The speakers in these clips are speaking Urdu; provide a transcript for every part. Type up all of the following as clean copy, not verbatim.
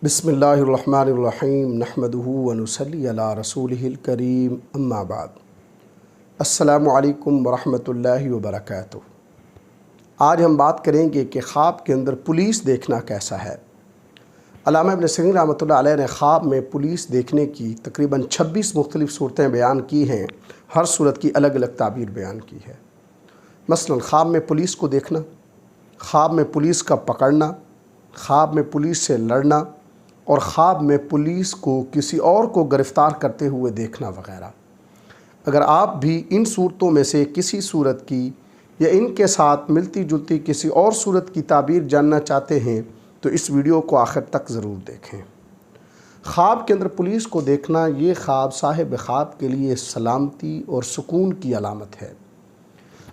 بسم اللہ الرحمن الرحیم نحمدہ ونصلی علی رسولہ الکریم اما بعد۔ السلام علیکم ورحمۃ اللہ وبرکاتہ۔ آج ہم بات کریں گے کہ خواب کے اندر پولیس دیکھنا کیسا ہے۔ علامہ ابن سیرین رحمۃ اللہ علیہ نے خواب میں پولیس دیکھنے کی تقریباً 26 مختلف صورتیں بیان کی ہیں، ہر صورت کی الگ الگ تعبیر بیان کی ہے۔ مثلاً خواب میں پولیس کو دیکھنا، خواب میں پولیس کا پکڑنا، خواب میں پولیس سے لڑنا اور خواب میں پولیس کو کسی اور کو گرفتار کرتے ہوئے دیکھنا وغیرہ۔ اگر آپ بھی ان صورتوں میں سے کسی صورت کی یا ان کے ساتھ ملتی جلتی کسی اور صورت کی تعبیر جاننا چاہتے ہیں تو اس ویڈیو کو آخر تک ضرور دیکھیں۔ خواب کے اندر پولیس کو دیکھنا، یہ خواب صاحب خواب کے لیے سلامتی اور سکون کی علامت ہے۔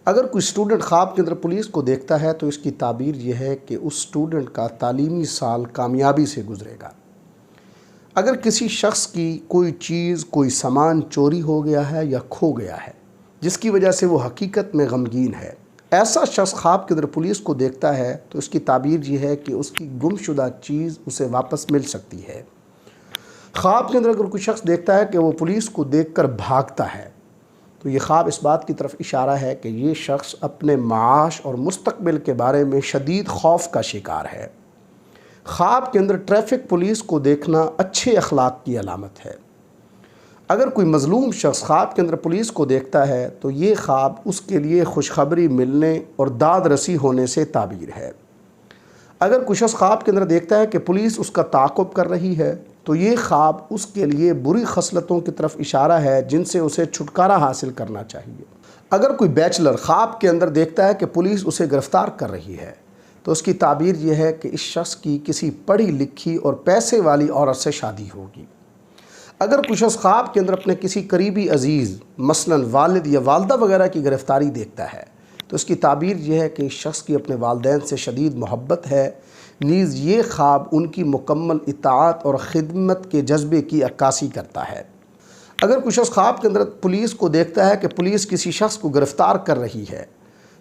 اگر کوئی اسٹوڈنٹ خواب کے اندر پولیس کو دیکھتا ہے تو اس کی تعبیر یہ ہے کہ اس اسٹوڈنٹ کا تعلیمی سال کامیابی سے گزرے گا۔ اگر کسی شخص کی کوئی چیز، کوئی سامان چوری ہو گیا ہے یا کھو گیا ہے جس کی وجہ سے وہ حقیقت میں غمگین ہے، ایسا شخص خواب کے اندر پولیس کو دیکھتا ہے تو اس کی تعبیر یہ ہے کہ اس کی گم شدہ چیز اسے واپس مل سکتی ہے۔ خواب کے اندر اگر کوئی شخص دیکھتا ہے کہ وہ پولیس کو دیکھ کر بھاگتا ہے تو یہ خواب اس بات کی طرف اشارہ ہے کہ یہ شخص اپنے معاش اور مستقبل کے بارے میں شدید خوف کا شکار ہے۔ خواب کے اندر ٹریفک پولیس کو دیکھنا اچھے اخلاق کی علامت ہے۔ اگر کوئی مظلوم شخص خواب کے اندر پولیس کو دیکھتا ہے تو یہ خواب اس کے لیے خوشخبری ملنے اور داد رسی ہونے سے تعبیر ہے۔ اگر کوئی شخص خواب کے اندر دیکھتا ہے کہ پولیس اس کا تعاقب کر رہی ہے تو یہ خواب اس کے لیے بری خصلتوں کی طرف اشارہ ہے جن سے اسے چھٹکارا حاصل کرنا چاہیے۔ اگر کوئی بیچلر خواب کے اندر دیکھتا ہے کہ پولیس اسے گرفتار کر رہی ہے تو اس کی تعبیر یہ ہے کہ اس شخص کی کسی پڑھی لکھی اور پیسے والی عورت سے شادی ہوگی۔ اگر کوئی شخص خواب کے اندر اپنے کسی قریبی عزیز مثلاً والد یا والدہ وغیرہ کی گرفتاری دیکھتا ہے تو اس کی تعبیر یہ ہے کہ اس شخص کی اپنے والدین سے شدید محبت ہے، نیز یہ خواب ان کی مکمل اطاعت اور خدمت کے جذبے کی عکاسی کرتا ہے۔ اگر کوئی شخص خواب کے اندر پولیس کو دیکھتا ہے کہ پولیس کسی شخص کو گرفتار کر رہی ہے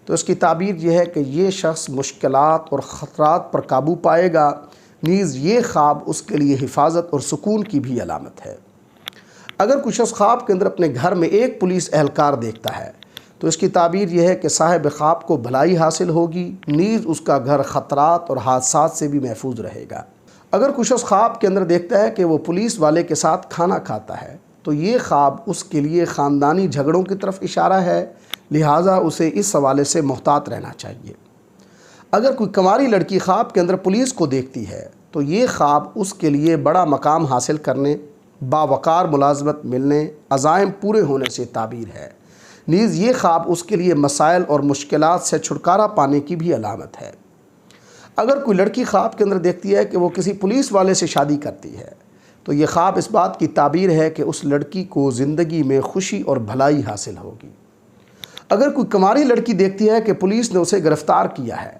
تو اس کی تعبیر یہ ہے کہ یہ شخص مشکلات اور خطرات پر قابو پائے گا، نیز یہ خواب اس کے لیے حفاظت اور سکون کی بھی علامت ہے۔ اگر کوئی شخص خواب کے اندر اپنے گھر میں ایک پولیس اہلکار دیکھتا ہے تو اس کی تعبیر یہ ہے کہ صاحب خواب کو بھلائی حاصل ہوگی، نیز اس کا گھر خطرات اور حادثات سے بھی محفوظ رہے گا۔ اگر کوئی شخص خواب کے اندر دیکھتا ہے کہ وہ پولیس والے کے ساتھ کھانا کھاتا ہے تو یہ خواب اس کے لیے خاندانی جھگڑوں کی طرف اشارہ ہے، لہٰذا اسے اس حوالے سے محتاط رہنا چاہیے۔ اگر کوئی کنواری لڑکی خواب کے اندر پولیس کو دیکھتی ہے تو یہ خواب اس کے لیے بڑا مقام حاصل کرنے، باوقار ملازمت ملنے، عزائم پورے ہونے سے تعبیر ہے، نیز یہ خواب اس کے لیے مسائل اور مشکلات سے چھٹکارا پانے کی بھی علامت ہے۔ اگر کوئی لڑکی خواب کے اندر دیکھتی ہے کہ وہ کسی پولیس والے سے شادی کرتی ہے تو یہ خواب اس بات کی تعبیر ہے کہ اس لڑکی کو زندگی میں خوشی اور بھلائی حاصل ہوگی۔ اگر کوئی کنواری لڑکی دیکھتی ہے کہ پولیس نے اسے گرفتار کیا ہے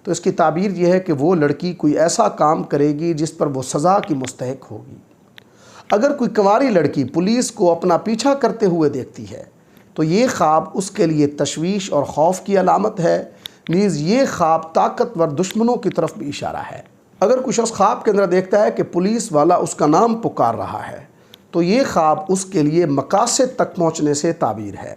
تو اس کی تعبیر یہ ہے کہ وہ لڑکی کوئی ایسا کام کرے گی جس پر وہ سزا کی مستحق ہوگی۔ اگر کوئی کنواری لڑکی پولیس کو اپنا پیچھا کرتے ہوئے دیکھتی ہے تو یہ خواب اس کے لیے تشویش اور خوف کی علامت ہے، نیز یہ خواب طاقتور دشمنوں کی طرف بھی اشارہ ہے۔ اگر کوئی شخص خواب کے اندر دیکھتا ہے کہ پولیس والا اس کا نام پکار رہا ہے تو یہ خواب اس کے لیے مقاصد تک پہنچنے سے تعبیر ہے۔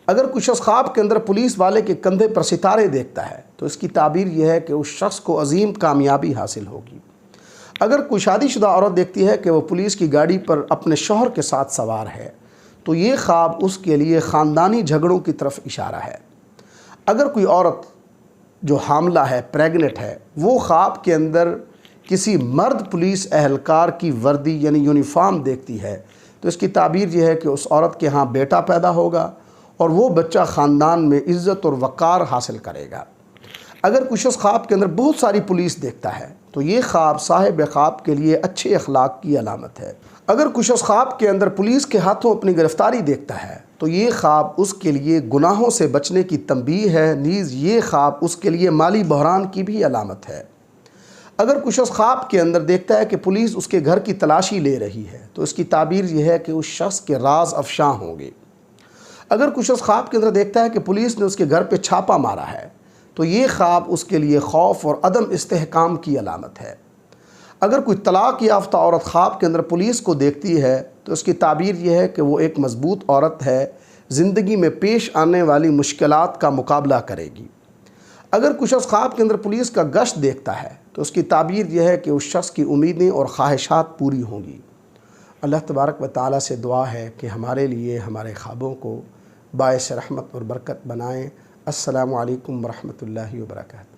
اگر کوئی شخص خواب کے اندر پولیس والے کے کندھے پر ستارے دیکھتا ہے تو اس کی تعبیر یہ ہے کہ اس شخص کو عظیم کامیابی حاصل ہوگی۔ اگر کوئی شادی شدہ عورت دیکھتی ہے کہ وہ پولیس کی گاڑی پر اپنے شوہر کے ساتھ سوار ہے تو یہ خواب اس کے لیے خاندانی جھگڑوں کی طرف اشارہ ہے۔ اگر کوئی عورت جو حاملہ ہے، پریگنٹ ہے، وہ خواب کے اندر کسی مرد پولیس اہلکار کی وردی یعنی یونیفارم دیکھتی ہے تو اس کی تعبیر یہ ہے کہ اس عورت کے ہاں بیٹا پیدا ہوگا اور وہ بچہ خاندان میں عزت اور وقار حاصل کرے گا۔ اگر کوئی شخص خواب کے اندر بہت ساری پولیس دیکھتا ہے تو یہ خواب صاحب خواب کے لیے اچھے اخلاق کی علامت ہے۔ اگر کوئی شخص خواب کے اندر پولیس کے ہاتھوں اپنی گرفتاری دیکھتا ہے تو یہ خواب اس کے لیے گناہوں سے بچنے کی تنبیہ ہے، نیز یہ خواب اس کے لیے مالی بحران کی بھی علامت ہے۔ اگر کوئی شخص خواب کے اندر دیکھتا ہے کہ پولیس اس کے گھر کی تلاشی لے رہی ہے تو اس کی تعبیر یہ ہے کہ اس شخص کے راز افشاں ہوں گے۔ اگر کوئی شخص خواب کے اندر دیکھتا ہے کہ پولیس نے اس کے گھر پہ چھاپا مارا ہے تو یہ خواب اس کے لیے خوف اور عدم استحکام کی علامت ہے۔ اگر کوئی طلاق یافتہ عورت خواب کے اندر پولیس کو دیکھتی ہے تو اس کی تعبیر یہ ہے کہ وہ ایک مضبوط عورت ہے، زندگی میں پیش آنے والی مشکلات کا مقابلہ کرے گی۔ اگر کچھ شخص خواب کے اندر پولیس کا گشت دیکھتا ہے تو اس کی تعبیر یہ ہے کہ اس شخص کی امیدیں اور خواہشات پوری ہوں گی۔ اللہ تبارک و تعالیٰ سے دعا ہے کہ ہمارے لیے ہمارے خوابوں کو باعث رحمت اور برکت بنائیں۔ السلام علیکم ورحمۃ اللہ وبرکاتہ۔